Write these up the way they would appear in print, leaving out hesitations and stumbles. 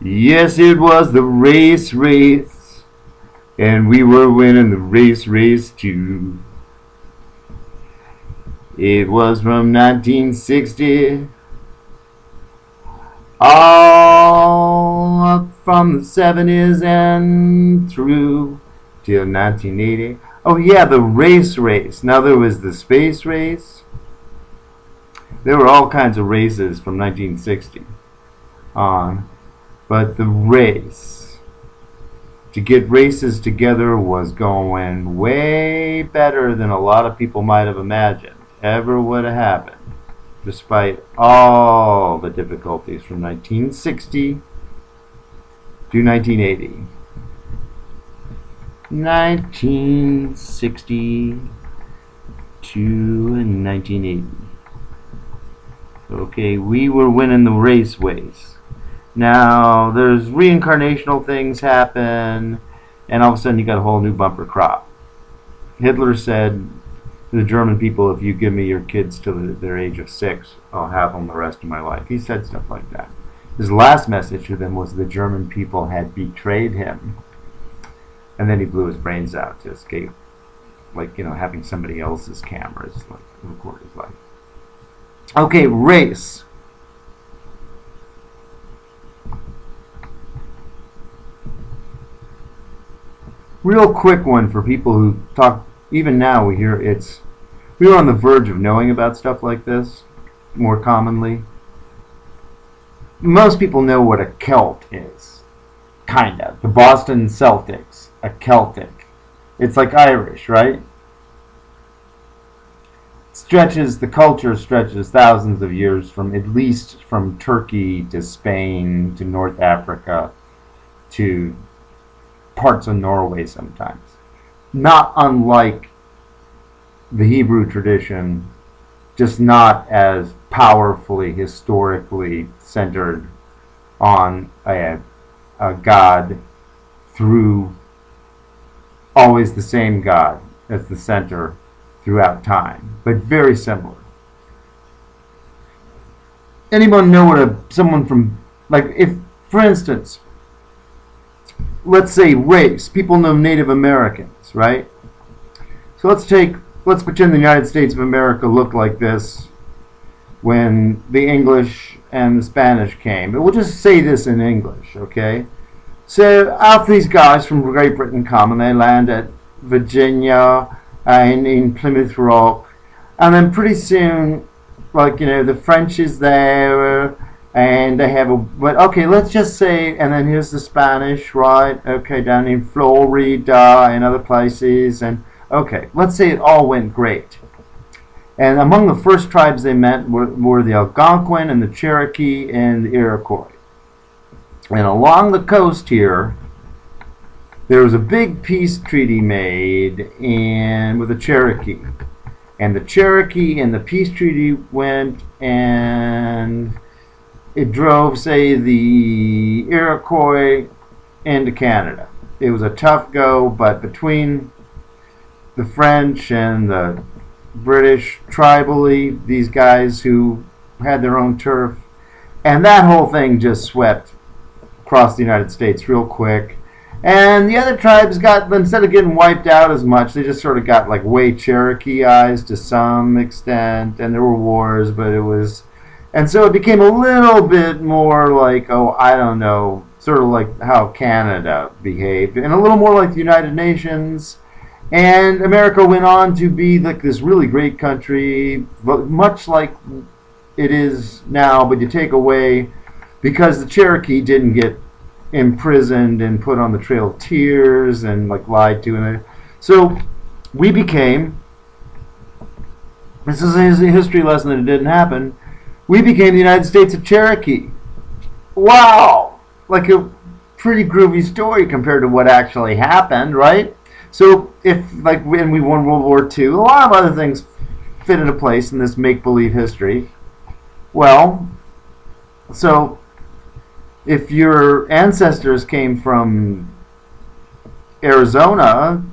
Yes, it was the race, and we were winning the race too. It was from 1960 all up from the 70s and through till 1980. Oh yeah, the race. Now there was the space race. There were all kinds of races from 1960 on. But the race, to get races together, was going way better than a lot of people might have imagined ever would have happened, despite all the difficulties from 1960 to 1980. 1960 to 1980. Okay, we were winning the race ways. Now, there's reincarnational things happen, and all of a sudden you got a whole new bumper crop. Hitler said to the German people, if you give me your kids till their age of 6, I'll have them the rest of my life. He said stuff like that. His last message to them was the German people had betrayed him. And then he blew his brains out to escape, like, having somebody else's cameras record his life. Okay, race. Real quick one for people who talk, even now we hear we are on the verge of knowing about stuff like this more commonly. Most people know what a Celt is, kind of. The Boston Celtics, a Celtic. It's like Irish, right? The culture stretches thousands of years at least from Turkey to Spain to North Africa to parts of Norway sometimes. Not unlike the Hebrew tradition, just not as powerfully, historically centered on a God through always the same God as the center throughout time, but very similar. Anyone know what someone from, like, if, for instance, let's say race. People know Native Americans, right? So let's pretend the United States of America looked like this when the English and the Spanish came. But we'll just say this in English, okay? So after these guys from Great Britain come and they land at Virginia and in Plymouth Rock, and then pretty soon, like, the French is there, and they have but okay, let's just say, and then here's the Spanish, right? Okay, down in Florida and other places, and okay, let's say it all went great. And among the first tribes they met were the Algonquin and the Cherokee and the Iroquois. And along the coast here, there was a big peace treaty made with the Cherokee. And the Cherokee and the peace treaty went, and it drove, say, the Iroquois into Canada. It was a tough go, but between the French and the British tribally, these guys who had their own turf, and that whole thing just swept across the United States real quick. And the other tribes got, instead of getting wiped out as much, they just sort of got like way Cherokeeized to some extent, and there were wars, but it was, and so it became a little bit more like, oh, I don't know, sort of like how Canada behaved, and a little more like the United Nations. And America went on to be like this really great country, but much like it is now, but you take away, because the Cherokee didn't get imprisoned and put on the Trail of Tears and like lied to, and so we became, this is a history lesson that it didn't happen, we became the United States of Cherokee. Wow, like a pretty groovy story compared to what actually happened, right? So if, like, when we won World War II, a lot of other things fit into place in this make-believe history. Well, so if your ancestors came from Arizona,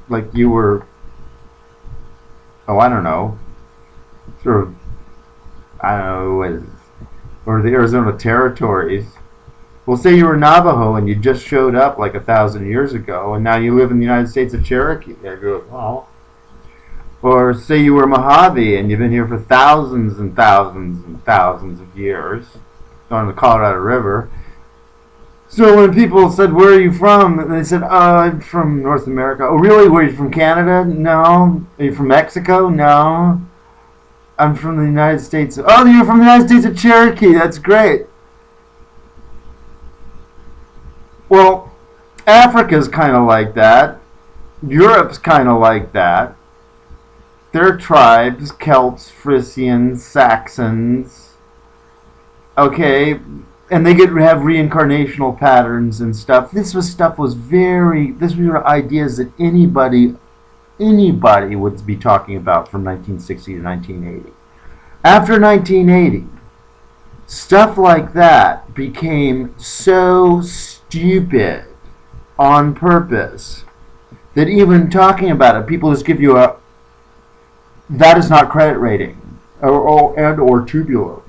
like you were, oh, I don't know, sort of, I don't know, or the Arizona Territories, Well, say you were Navajo and you just showed up like 1,000 years ago, and now you live in the United States of Cherokee. I go, well. Or say you were Mojave and you've been here for thousands and thousands and thousands of years on the Colorado River. So when people said, where are you from? They said, I'm from North America. Oh, really? Were you from Canada? No. Are you from Mexico? No. I'm from the United States. Oh, you're from the United States of Cherokee. That's great. Well, Africa's kind of like that. Europe's kind of like that. There are tribes, Celts, Frisians, Saxons. Okay, and they have reincarnational patterns and stuff. These were ideas that anybody would be talking about from 1960 to 1980. After 1980, stuff like that became so stupid on purpose that even talking about it, people just give you a, that is not credit rating, or tubular.